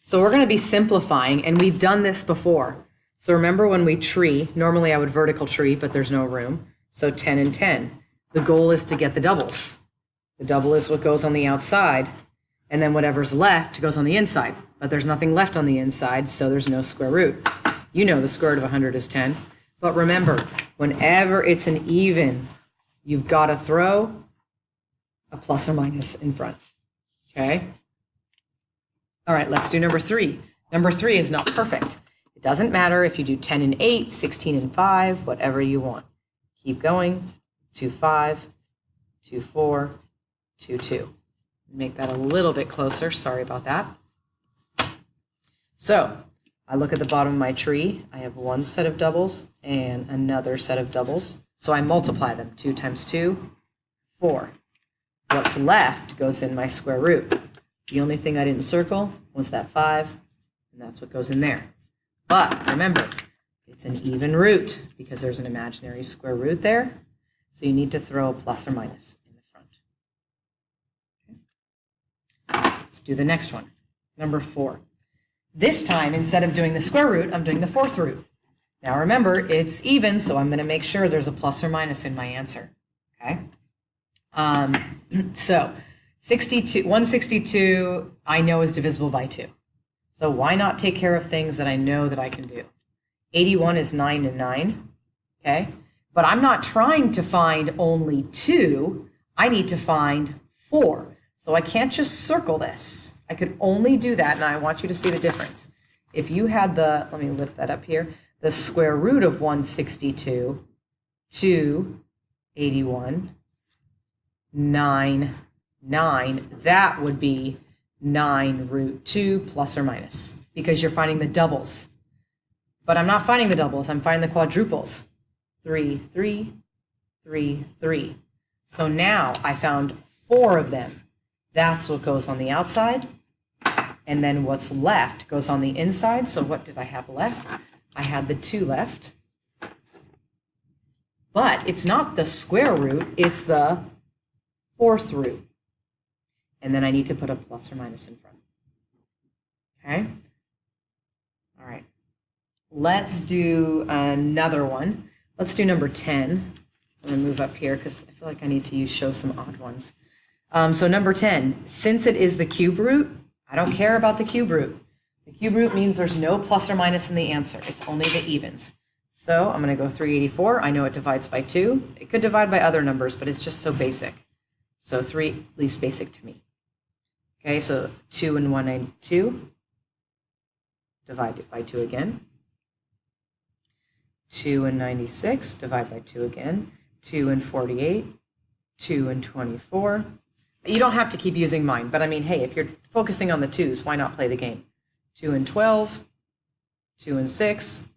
So we're going to be simplifying, and we've done this before. So remember when we tree, normally I would vertical tree, but there's no room. So 10 and 10. The goal is to get the doubles. The double is what goes on the outside, and then whatever's left goes on the inside. But there's nothing left on the inside, so there's no square root. You know the square root of 100 is 10. But remember, whenever it's an even, you've got to throw a plus or minus in front. Okay? All right, let's do number 3. Number 3 is not perfect. It doesn't matter if you do 10 and 8, 16 and 5, whatever you want. Keep going. 2, 5, 2, 4, 2, 2. Make that a little bit closer. Sorry about that. So I look at the bottom of my tree. I have one set of doubles and another set of doubles. So I multiply them. 2 times 2, 4. What's left goes in my square root. The only thing I didn't circle was that 5, and that's what goes in there. But remember, it's an even root because there's an imaginary square root there. So you need to throw a plus or minus in the front. Okay. Let's do the next one, number 4. This time, instead of doing the square root, I'm doing the fourth root. Now remember, it's even, so I'm going to make sure there's a plus or minus in my answer. Okay. So 162 I know is divisible by 2. So why not take care of things that I know that I can do? 81 is 9 and 9, okay? But I'm not trying to find only 2. I need to find 4. So I can't just circle this. I could only do that, and I want you to see the difference. If you had the, let me lift that up here, the square root of 162, 2, 81, 9, 9, that would be 9 root 2 plus or minus, because you're finding the doubles. But I'm not finding the doubles, I'm finding the quadruples. 3, 3, 3, 3. So now I found 4 of them. That's what goes on the outside. And then what's left goes on the inside. So what did I have left? I had the 2 left. But it's not the square root, it's the fourth root. And then I need to put a plus or minus in front. Okay? All right. Let's do another one. Let's do number 10. So I'm going to move up here because I feel like I need to show some odd ones. So number 10, since it is the cube root, I don't care about the cube root. The cube root means there's no plus or minus in the answer. It's only the evens. So I'm going to go 384. I know it divides by 2. It could divide by other numbers, but it's just so basic. So 3, least basic to me. Okay, so 2 and 192. Divide it by 2 again. 2 and 96. Divide by 2 again. 2 and 48. 2 and 24. You don't have to keep using mine, but I mean, hey, if you're focusing on the 2s, why not play the game? 2 and 12. 2 and 6.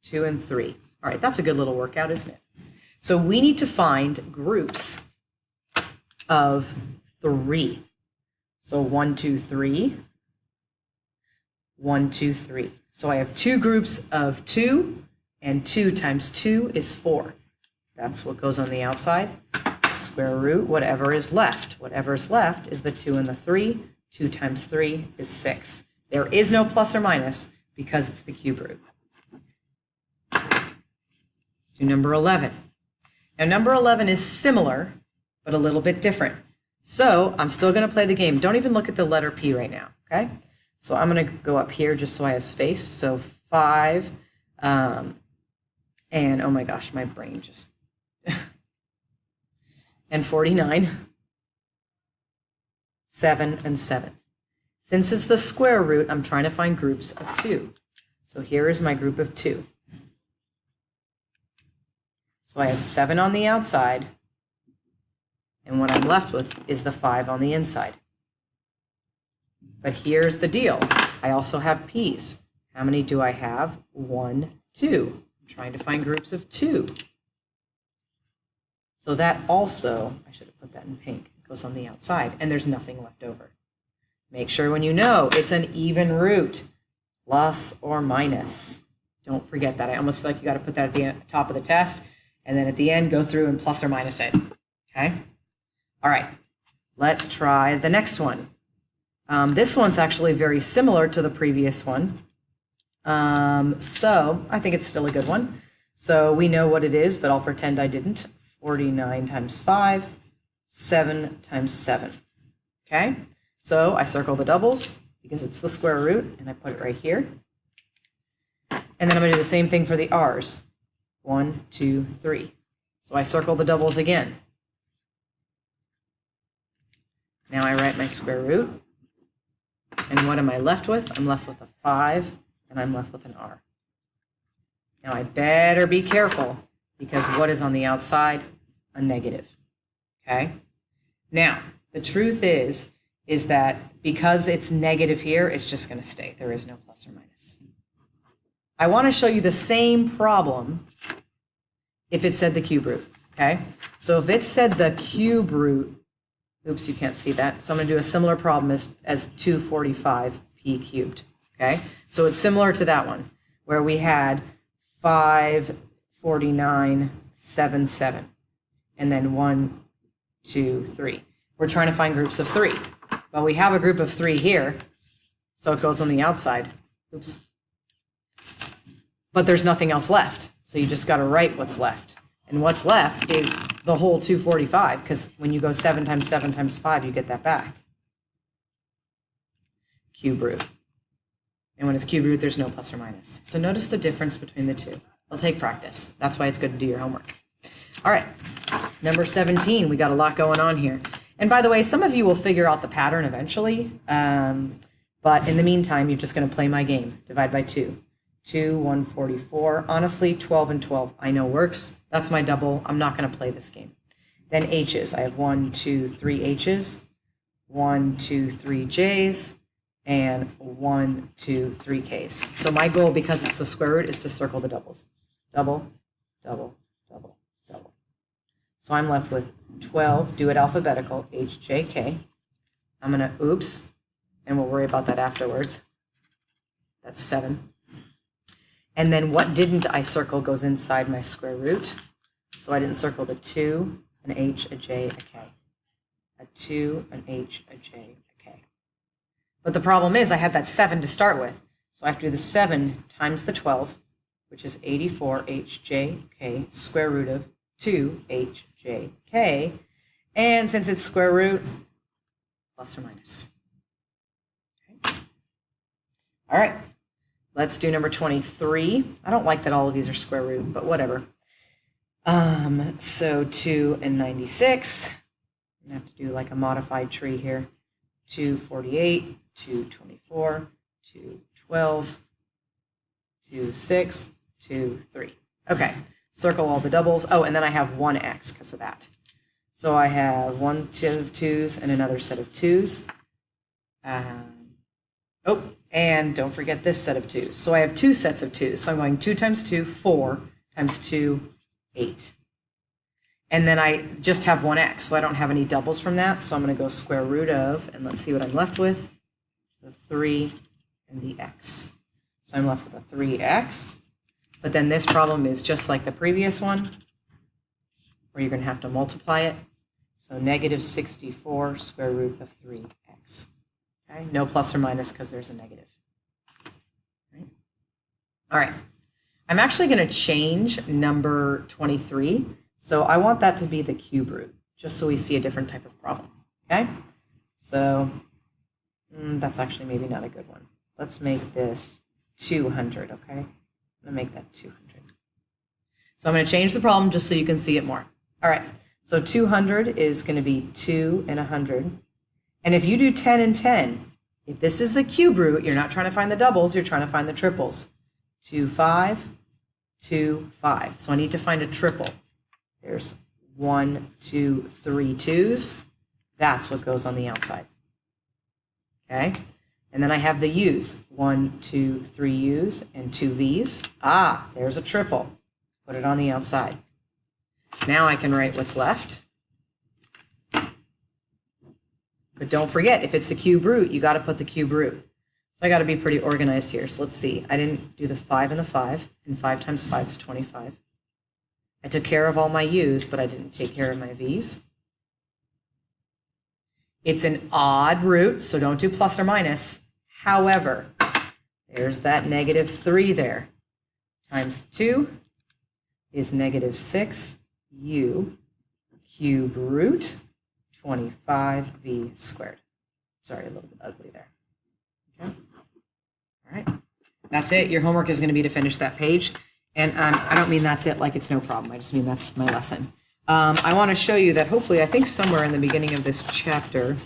2 and 3. All right, that's a good little workout, isn't it? So we need to find groups of 3. So 1, 2, 3. 1, 2, 3. So I have 2 groups of 2, and 2 times 2 is 4. That's what goes on the outside. Square root, whatever is left. Whatever is left is the 2 and the 3. 2 times 3 is 6. There is no plus or minus because it's the cube root. Do number 11. Now number 11 is similar, but a little bit different. So I'm still going to play the game. Don't even look at the letter P right now, okay? So I'm going to go up here just so I have space. So 5, and oh my gosh, my brain just... and 49, 7, and 7. Since it's the square root, I'm trying to find groups of 2. So here is my group of 2. So I have 7 on the outside, and what I'm left with is the 5 on the inside. But here's the deal. I also have P's. How many do I have? 1, 2. I'm trying to find groups of 2. So that also, I should have put that in pink, it goes on the outside, and there's nothing left over. Make sure when you know it's an even root, plus or minus. Don't forget that. I almost feel like you got to put that at the top of the test, and then at the end, go through and plus or minus it. Okay? All right, let's try the next one. This one's actually very similar to the previous one. So I think it's still a good one. So we know what it is, but I'll pretend I didn't. 49 times 5, 7 times 7. Okay, so I circle the doubles because it's the square root, and I put it right here. And then I'm going to do the same thing for the r's. 1, 2, 3. So I circle the doubles again. Now I write my square root. And what am I left with? I'm left with a 5, and I'm left with an r. Now I better be careful, because what is on the outside? A negative. Okay? Now, the truth is that because it's negative here, it's just going to stay. There is no plus or minus. I want to show you the same problem if it said the cube root. Okay? So if it said the cube root, oops, you can't see that. So I'm going to do a similar problem as 245p cubed. Okay? So it's similar to that one, where we had 5, 49, 7, 7. And then 1, 2, 3. We're trying to find groups of 3. Well, we have a group of 3 here, so it goes on the outside. Oops. But there's nothing else left, so you just got to write what's left. And what's left is the whole 245, because when you go 7 times 7 times 5, you get that back. Cube root. And when it's cube root, there's no plus or minus. So notice the difference between the two. It'll take practice. That's why it's good to do your homework. All right, number 17, we got a lot going on here. And by the way, some of you will figure out the pattern eventually, but in the meantime, you're just going to play my game. Divide by 2. 2, 144. Honestly, 12 and 12 I know works. That's my double. I'm not going to play this game. Then H's. I have 1, 2, 3 H's, 1, 2, 3 J's, and 1, 2, 3 K's. So my goal, because it's the square root, is to circle the doubles. Double, double, double, double. So I'm left with 12, do it alphabetical, H, J, K. I'm going to, oops, and we'll worry about that afterwards. That's 7. And then what didn't I circle goes inside my square root. So I didn't circle the 2, an H, a J, a K. A 2, an H, a J, a K. But the problem is I had that 7 to start with. So I have to do the 7 times the 12, which is 84 H, J, K, square root of 2 H, J, K. And since it's square root, plus or minus. Okay. All right. Let's do number 23. I don't like that all of these are square root, but whatever. So 2 and 96. I'm going to have to do like a modified tree here. 248, 224, 212, 26, 23. Okay, circle all the doubles. Oh, and then I have 1x because of that. So I have one set of 2's and another set of 2's. Oh, and don't forget this set of 2's. So I have 2 sets of 2's. So I'm going 2 times 2, 4, times 2, 8. And then I just have 1x, so I don't have any doubles from that. So I'm going to go square root of, and let's see what I'm left with. The 3 and the x. So I'm left with a 3x. But then this problem is just like the previous one, where you're going to have to multiply it. So negative 64 square root of 3x. Okay, no plus or minus because there's a negative. Right? All right, I'm actually going to change number 23. So I want that to be the cube root, just so we see a different type of problem. Okay, so that's actually maybe not a good one. Let's make this 200, okay? I'm going to make that 200. So I'm going to change the problem just so you can see it more. All right, so 200 is going to be 2 and 100. And if you do 10 and 10, if this is the cube root, you're not trying to find the doubles, you're trying to find the triples. 2, 5, 2, 5. So I need to find a triple. There's 1, 2, 3 2's. That's what goes on the outside. Okay? And then I have the U's. 1, 2, 3 U's and 2 V's. Ah, there's a triple. Put it on the outside. Now I can write what's left. But don't forget, if it's the cube root, you got to put the cube root. So I got to be pretty organized here. So let's see. I didn't do the 5 and the 5, and 5 times 5 is 25. I took care of all my U's, but I didn't take care of my V's. It's an odd root, so don't do plus or minus. However, there's that -3 there. Times 2 is -6u cube root 25v squared. Sorry, a little bit ugly there. Okay. All right. That's it. Your homework is going to be to finish that page. And I don't mean that's it like it's no problem. I just mean that's my lesson. I want to show you that hopefully, I think somewhere in the beginning of this chapter,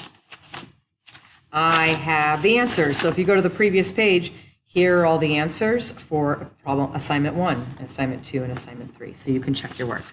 I have the answers. So if you go to the previous page, here are all the answers for problem assignment 1, assignment 2, and assignment 3. So you can check your work.